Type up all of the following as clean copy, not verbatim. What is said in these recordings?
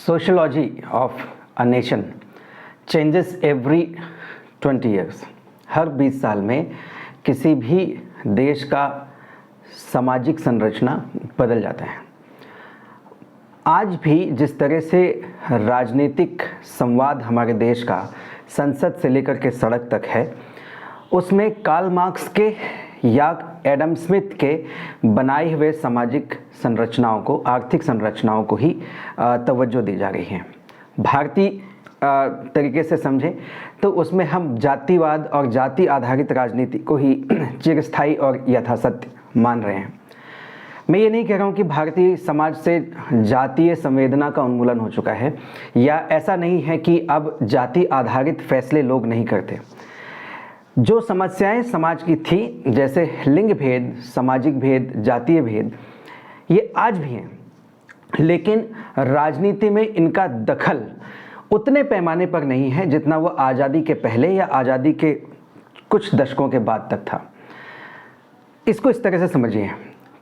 Sociology of a nation changes every 20 years. हर 20 साल में किसी भी देश का सामाजिक संरचना बदल जाता है। आज भी जिस तरह से राजनीतिक संवाद हमारे देश का संसद से लेकर के सड़क तक है, उसमें कार्ल मार्क्स के या एडम स्मिथ के बनाए हुए सामाजिक संरचनाओं को, आर्थिक संरचनाओं को ही तवज्जो दी जा रही है। भारतीय तरीके से समझें तो उसमें हम जातिवाद और जाति आधारित राजनीति को ही चिरस्थायी और यथासत्य मान रहे हैं। मैं ये नहीं कह रहा हूँ कि भारतीय समाज से जातीय संवेदना का उन्मूलन हो चुका है, या ऐसा नहीं है कि अब जाति आधारित फैसले लोग नहीं करते। जो समस्याएं समाज की थी, जैसे लिंग भेद, सामाजिक भेद, जातीय भेद, ये आज भी हैं, लेकिन राजनीति में इनका दखल उतने पैमाने पर नहीं है जितना वो आज़ादी के पहले या आज़ादी के कुछ दशकों के बाद तक था। इसको इस तरह से समझिए,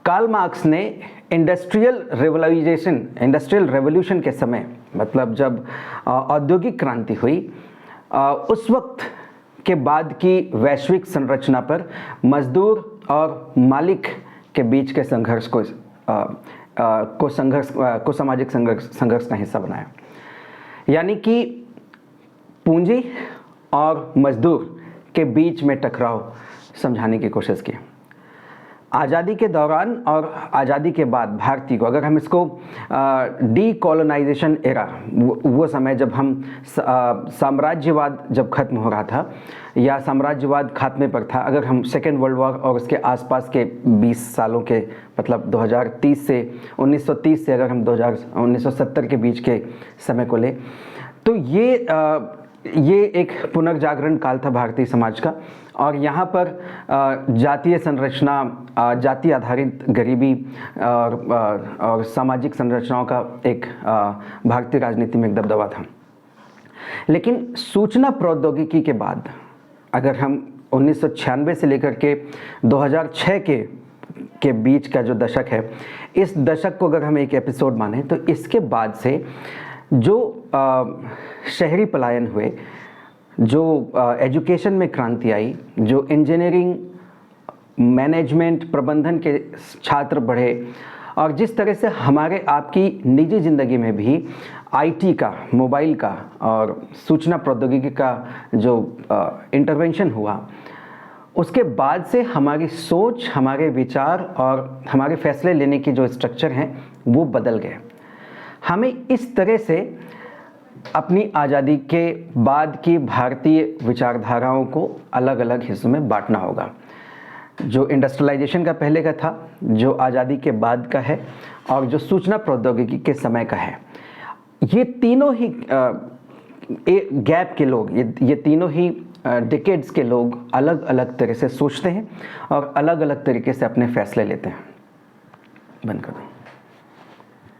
कार्ल मार्क्स ने इंडस्ट्रियल रेवोल्यूशन के समय, मतलब जब औद्योगिक क्रांति हुई, उस वक्त के बाद की वैश्विक संरचना पर मजदूर और मालिक के बीच के संघर्ष को सामाजिक संघर्ष का हिस्सा बनाया। यानी कि पूंजी और मजदूर के बीच में टकराव समझाने की कोशिश की। आज़ादी के दौरान और आज़ादी के बाद भारतीय को, अगर हम इसको डीकोलोनाइजेशन एरा, वो समय जब हम साम्राज्यवाद जब खत्म हो रहा था या साम्राज्यवाद खात्मे पर था, अगर हम सेकेंड वर्ल्ड वॉर और उसके आसपास के 20 सालों के, मतलब 2030 से 1930 से अगर हम 1970 के बीच के समय को ले, तो ये एक पुनर्जागरण काल था भारतीय समाज का। और यहाँ पर जातीय संरचना, जाति आधारित गरीबी और सामाजिक संरचनाओं का एक भारतीय राजनीति में एक दबदबा था। लेकिन सूचना प्रौद्योगिकी के बाद, अगर हम 1996 से लेकर के 2006 के बीच का जो दशक है, इस दशक को अगर हम एक एपिसोड माने, तो इसके बाद से जो शहरी पलायन हुए, जो एजुकेशन में क्रांति आई, जो इंजीनियरिंग, मैनेजमेंट, प्रबंधन के छात्र बढ़े, और जिस तरह से हमारे आपकी निजी ज़िंदगी में भी आईटी का, मोबाइल का और सूचना प्रौद्योगिकी का जो इंटरवेंशन हुआ, उसके बाद से हमारी सोच, हमारे विचार और हमारे फैसले लेने की जो स्ट्रक्चर हैं वो बदल गए। हमें इस तरह से अपनी आज़ादी के बाद की भारतीय विचारधाराओं को अलग अलग हिस्सों में बांटना होगा। जो इंडस्ट्रियलाइजेशन का पहले का था, जो आज़ादी के बाद का है, और जो सूचना प्रौद्योगिकी के समय का है। ये तीनों ही गैप के लोग, ये तीनों ही डिकेड्स के लोग अलग अलग तरह से सोचते हैं और अलग अलग तरीके से अपने फैसले लेते हैं। बंद कर दो।